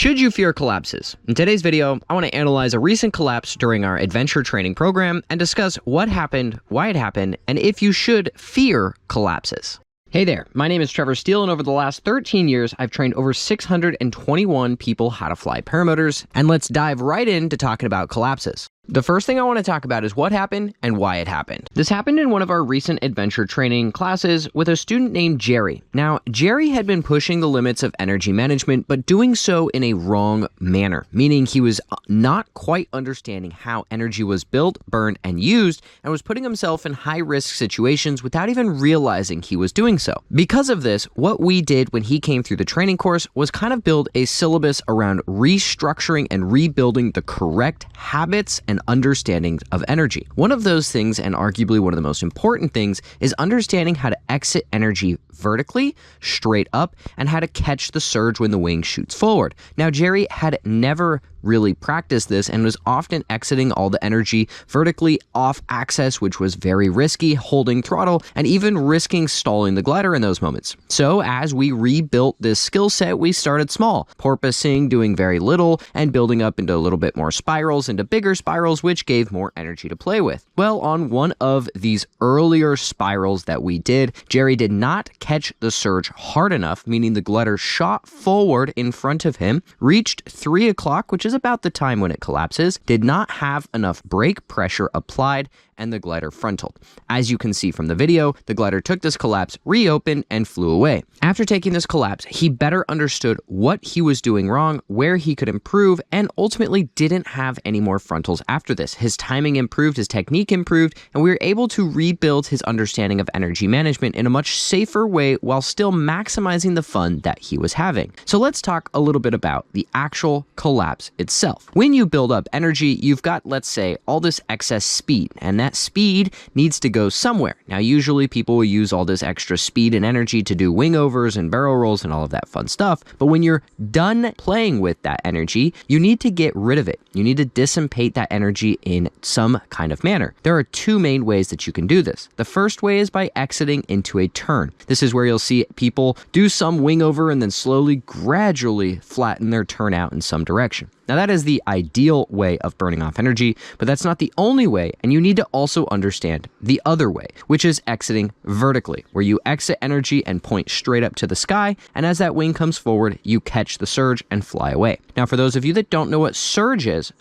Should you fear collapses? In today's video, I want to analyze a recent collapse during our adventure training program and discuss what happened, why it happened, and if you should fear collapses. Hey there, my name is Trevor Steele, and over the last 13 years, I've trained over 621 people how to fly paramotors, and let's dive right into talking about collapses. The first thing I want to talk about is what happened and why it happened. This happened in one of our recent adventure training classes with a student named Jerry. Now, Jerry had been pushing the limits of energy management, but doing so in a wrong manner, meaning he was not quite understanding how energy was built, burned, and used, and was putting himself in high-risk situations without even realizing he was doing so. Because of this, what we did when he came through the training course was kind of build a syllabus around restructuring and rebuilding the correct habits and understanding of energy. One of those things, and arguably one of the most important things, is understanding how to exit energy vertically, straight up, and how to catch the surge when the wing shoots forward. Now, Jerry had never really practiced this and was often exiting all the energy vertically off axis, which was very risky, holding throttle, and even risking stalling the glider in those moments. So as we rebuilt this skill set, we started small, porpoising, doing very little, and building up into a little bit more spirals, into bigger spirals, which gave more energy to play with. Well, on one of these earlier spirals that we did, Jerry did not catch the surge hard enough, meaning the glider shot forward in front of him, reached 3 o'clock, which is about the time when it collapses, did not have enough brake pressure applied, and the glider frontaled. As you can see from the video, the glider took this collapse, reopened, and flew away. After taking this collapse, he better understood what he was doing wrong, where he could improve, and ultimately didn't have any more frontals after this. His timing improved, his technique improved, and we were able to rebuild his understanding of energy management in a much safer way while still maximizing the fun that he was having. So let's talk a little bit about the actual collapse itself. When you build up energy, you've got, let's say, all this excess speed, and that speed needs to go somewhere. Now, usually people will use all this extra speed and energy to do wing overs and barrel rolls and all of that fun stuff. But when you're done playing with that energy, you need to get rid of it. You need to dissipate that energy in some kind of manner. There are two main ways that you can do this. The first way is by exiting into a turn. This is where you'll see people do some wing over and then slowly, gradually flatten their turn out in some direction. Now, that is the ideal way of burning off energy, but that's not the only way, and you need to also understand the other way, which is exiting vertically, where you exit energy and point straight up to the sky, and as that wing comes forward, you catch the surge and fly away. Now, for those of you that don't know what surge is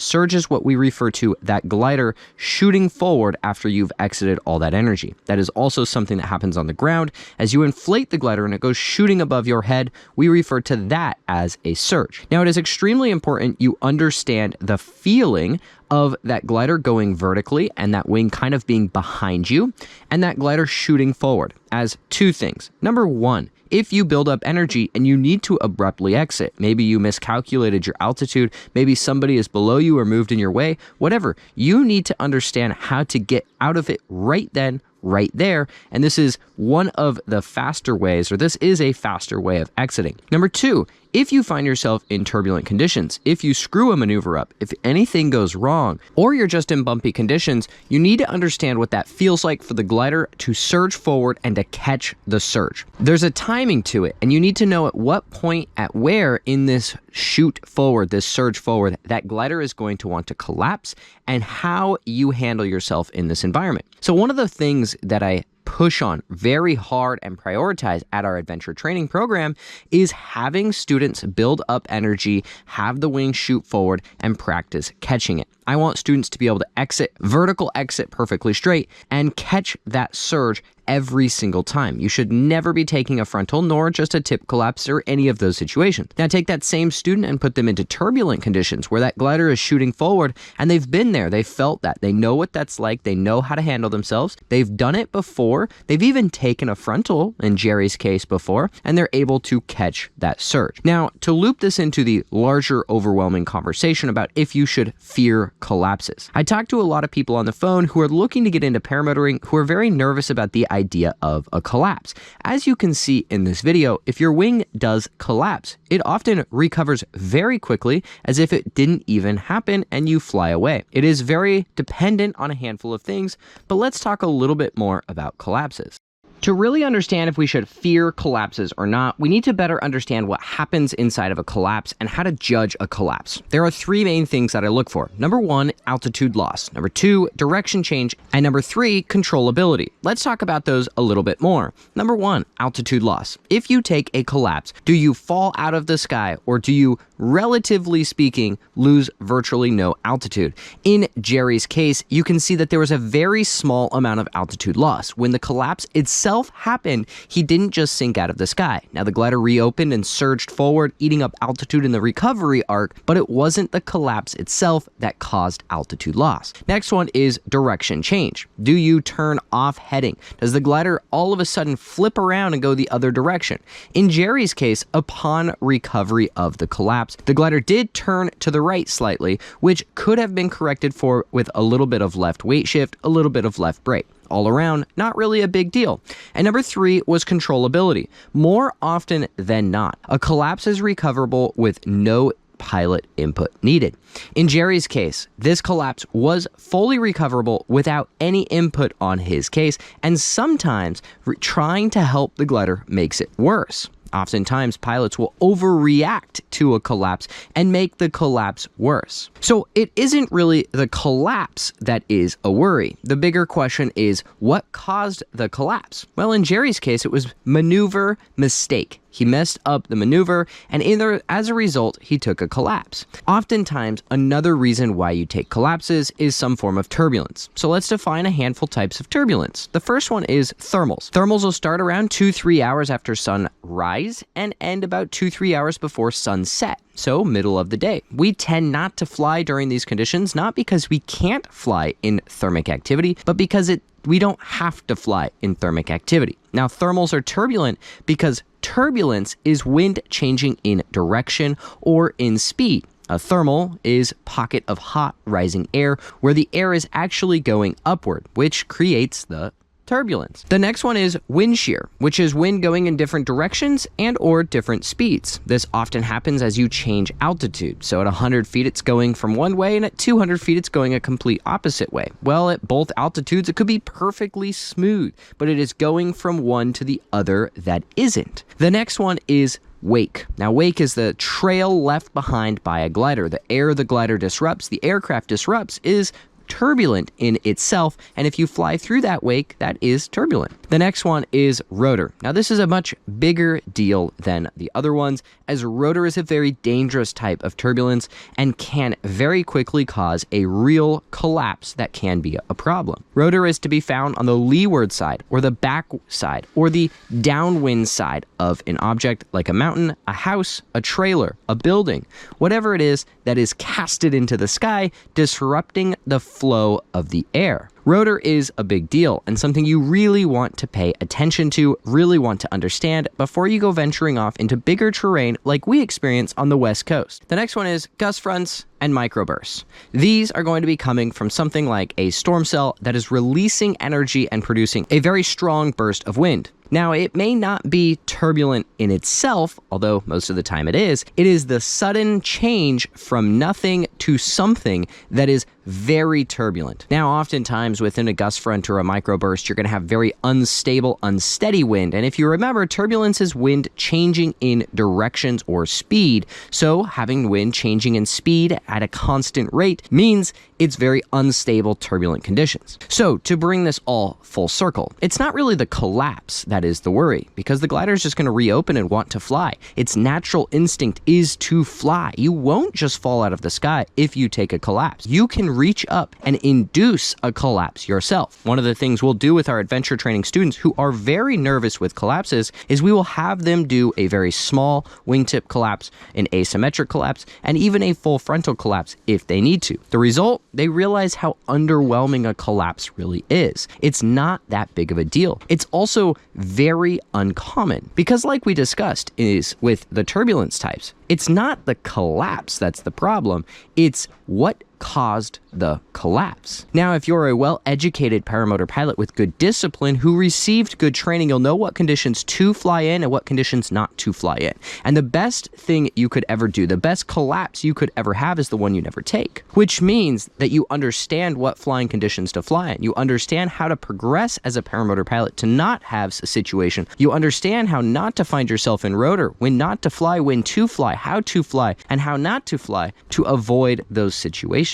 what we refer to that glider shooting forward after you've exited all that energy. That is also something that happens on the ground. As you inflate the glider and it goes shooting above your head, we refer to that as a surge. Now, it is extremely important you understand the feeling of that glider going vertically and that wing kind of being behind you and that glider shooting forward as two things. Number one, if you build up energy and you need to abruptly exit, maybe you miscalculated your altitude, maybe somebody is below you or moved in your way, whatever, you need to understand how to get out of it right then, right there, and this is one of the faster ways, or this is a faster way of exiting. Number two, if you find yourself in turbulent conditions, if you screw a maneuver up, if anything goes wrong, or you're just in bumpy conditions, you need to understand what that feels like for the glider to surge forward and to catch the surge. There's a timing to it, and you need to know at what point, at where in this shoot forward, this surge forward, that glider is going to want to collapse, and how you handle yourself in this environment. So one of the things that I push on very hard and prioritize at our adventure training program is having students build up energy, have the wing shoot forward, and practice catching it. I want students to be able to exit, vertical exit perfectly straight, and catch that surge every single time. You should never be taking a frontal, nor just a tip collapse or any of those situations. Now take that same student and put them into turbulent conditions where that glider is shooting forward and they've been there, they've felt that, they know what that's like, they know how to handle themselves, they've done it before, they've even taken a frontal, in Jerry's case before, and they're able to catch that surge. Now, to loop this into the larger overwhelming conversation about if you should fear collapses. I talked to a lot of people on the phone who are looking to get into paramotoring who are very nervous about the idea of a collapse. As you can see in this video, if your wing does collapse, it often recovers very quickly as if it didn't even happen and you fly away. It is very dependent on a handful of things, but let's talk a little bit more about collapses. To really understand if we should fear collapses or not, we need to better understand what happens inside of a collapse and how to judge a collapse. There are three main things that I look for. Number one, altitude loss. Number two, direction change. And number three, controllability. Let's talk about those a little bit more. Number one, altitude loss. If you take a collapse, do you fall out of the sky or do you, relatively speaking, lose virtually no altitude? In Jerry's case, you can see that there was a very small amount of altitude loss. When the collapse itself happened, he didn't just sink out of the sky. Now, the glider reopened and surged forward, eating up altitude in the recovery arc, but it wasn't the collapse itself that caused altitude loss. Next one is direction change. Do you turn off heading? Does the glider all of a sudden flip around and go the other direction? In Jerry's case, upon recovery of the collapse, the glider did turn to the right slightly, which could have been corrected for with a little bit of left weight shift, a little bit of left brake. All around, not really a big deal. And number three was controllability. More often than not, a collapse is recoverable with no pilot input needed. In Jerry's case, this collapse was fully recoverable without any input on his case, and sometimes trying to help the glider makes it worse. Oftentimes, pilots will overreact to a collapse and make the collapse worse. So it isn't really the collapse that is a worry. The bigger question is, what caused the collapse? Well, in Jerry's case, it was maneuver mistake. He messed up the maneuver, and as a result, he took a collapse. Oftentimes, another reason why you take collapses is some form of turbulence. So let's define a handful types of turbulence. The first one is thermals. Thermals will start around 2-3 hours after sunrise and end about 2-3 hours before sunset. So middle of the day. We tend not to fly during these conditions, not because we can't fly in thermic activity, but because we don't have to fly in thermic activity. Now, thermals are turbulent because turbulence is wind changing in direction or in speed. A thermal is pocket of hot rising air where the air is actually going upward, which creates the turbulence. The next one is wind shear, which is wind going in different directions and or different speeds. This often happens as you change altitude. So at 100 feet, it's going from one way, and at 200 feet, it's going a complete opposite way. Well, at both altitudes, it could be perfectly smooth, but it is going from one to the other that isn't. The next one is wake. Now, wake is the trail left behind by a glider. The air the glider disrupts, the aircraft disrupts, is turbulent in itself, and if you fly through that wake, that is turbulent. The next one is rotor. Now, this is a much bigger deal than the other ones, as rotor is a very dangerous type of turbulence and can very quickly cause a real collapse that can be a problem. Rotor is to be found on the leeward side or the back side or the downwind side of an object like a mountain, a house, a trailer, a building, whatever it is that is casted into the sky, disrupting the flow of the air. Rotor is a big deal and something you really want to pay attention to, really want to understand before you go venturing off into bigger terrain like we experience on the West Coast. The next one is gust fronts and microbursts. These are going to be coming from something like a storm cell that is releasing energy and producing a very strong burst of wind. Now, it may not be turbulent in itself, although most of the time it is. It is the sudden change from nothing to something that is very turbulent. Now, oftentimes within a gust front or a microburst, you're going to have very unstable, unsteady wind. And if you remember, turbulence is wind changing in directions or speed. So having wind changing in speed at a constant rate means it's very unstable, turbulent conditions. So to bring this all full circle, it's not really the collapse that is the worry, because the glider is just going to reopen and want to fly. Its natural instinct is to fly. You won't just fall out of the sky if you take a collapse. You can reach up and induce a collapse yourself. One of the things we'll do with our adventure training students who are very nervous with collapses is we will have them do a very small wingtip collapse, an asymmetric collapse, and even a full frontal collapse if they need to. The result, they realize how underwhelming a collapse really is. It's not that big of a deal. It's also very uncommon because, like we discussed, is with the turbulence types, It's not the collapse that's the problem. It's what caused the collapse. Now, if you're a well-educated paramotor pilot with good discipline who received good training, you'll know what conditions to fly in and what conditions not to fly in. And the best thing you could ever do, the best collapse you could ever have, is the one you never take, which means that you understand what flying conditions to fly in. You understand how to progress as a paramotor pilot to not have a situation. You understand how not to find yourself in rotor, when not to fly, when to fly, how to fly, and how not to fly to avoid those situations.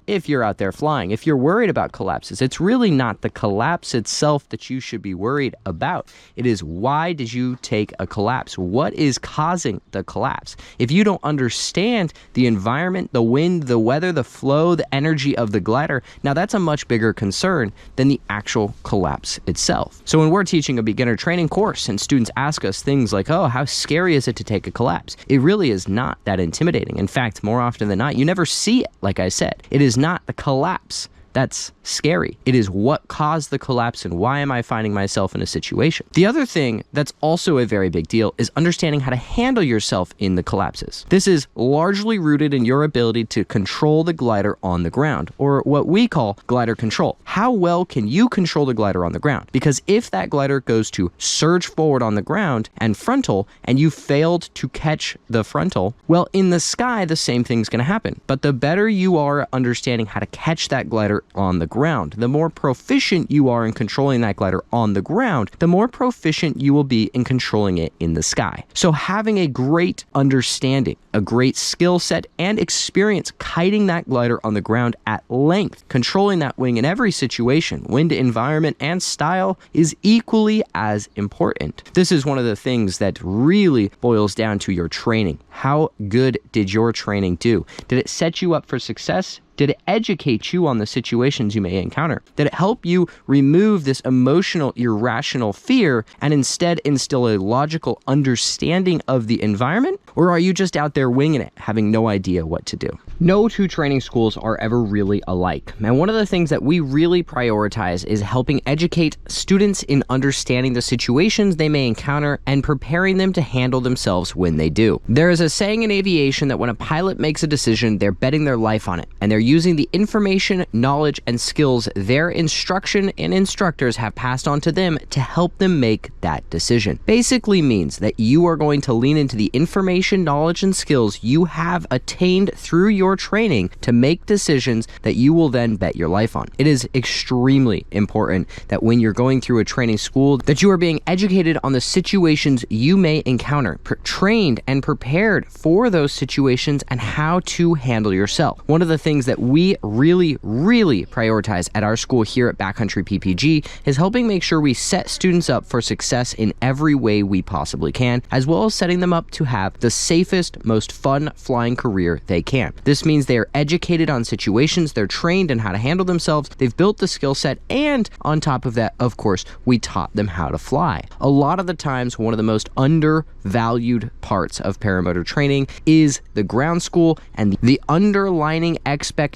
If you're out there flying, if you're worried about collapses, it's really not the collapse itself that you should be worried about. It is, why did you take a collapse? What is causing the collapse? If you don't understand the environment, the wind, the weather, the flow, the energy of the glider, now that's a much bigger concern than the actual collapse itself. So when we're teaching a beginner training course and students ask us things like, oh, how scary is it to take a collapse? It really is not that intimidating. In fact, more often than not, you never see it. Like I said, it is not the collapse that's scary. It is what caused the collapse and why am I finding myself in a situation. The other thing that's also a very big deal is understanding how to handle yourself in the collapses. This is largely rooted in your ability to control the glider on the ground, or what we call glider control. How well can you control the glider on the ground? Because if that glider goes to surge forward on the ground and frontal, and you failed to catch the frontal, well, in the sky, the same thing's gonna happen. But the better you are at understanding how to catch that glider on the ground, the more proficient you are in controlling that glider on the ground, the more proficient you will be in controlling it in the sky. So having a great understanding, a great skill set, and experience kiting that glider on the ground at length, controlling that wing in every situation, wind, environment, and style, is equally as important. This is one of the things that really boils down to your training. How good did your training do? Did it set you up for success? Did it educate you on the situations you may encounter? Did it help you remove this emotional, irrational fear and instead instill a logical understanding of the environment? Or are you just out there winging it, having no idea what to do? No two training schools are ever really alike. And one of the things that we really prioritize is helping educate students in understanding the situations they may encounter and preparing them to handle themselves when they do. There is a saying in aviation that when a pilot makes a decision, they're betting their life on it, and they're using the information, knowledge, and skills their instruction and instructors have passed on to them to help them make that decision. Basically means that you are going to lean into the information, knowledge, and skills you have attained through your training to make decisions that you will then bet your life on. It is extremely important that when you're going through a training school, that you are being educated on the situations you may encounter, trained and prepared for those situations and how to handle yourself. One of the things that we really prioritize at our school here at Backcountry PPG is helping make sure we set students up for success in every way we possibly can, as well as setting them up to have the safest, most fun flying career they can. This means they are educated on situations, they're trained in how to handle themselves, they've built the skill set, and on top of that, of course, we taught them how to fly. A lot of the times, one of the most undervalued parts of paramotor training is the ground school and the underlining expectation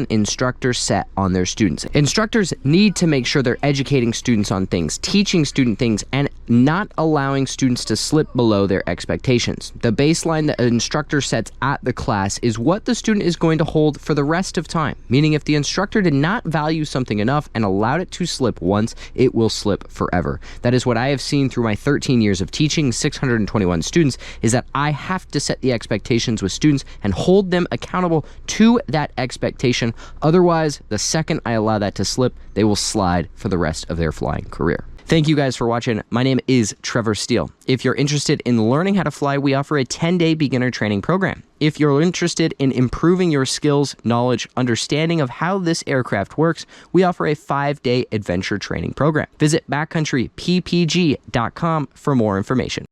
instructors set on their students. Instructors need to make sure they're educating students on things, teaching student things, and not allowing students to slip below their expectations. The baseline that an instructor sets at the class is what the student is going to hold for the rest of time, meaning if the instructor did not value something enough and allowed it to slip once, it will slip forever. That is what I have seen through my 13 years of teaching 621 students, is that I have to set the expectations with students and hold them accountable to that expectation. Otherwise, the second I allow that to slip, they will slide for the rest of their flying career. Thank you guys for watching. My name is Trevor Steele. If you're interested in learning how to fly, we offer a 10-day beginner training program. If you're interested in improving your skills, knowledge, understanding of how this aircraft works, we offer a 5-day adventure training program. Visit backcountryppg.com for more information.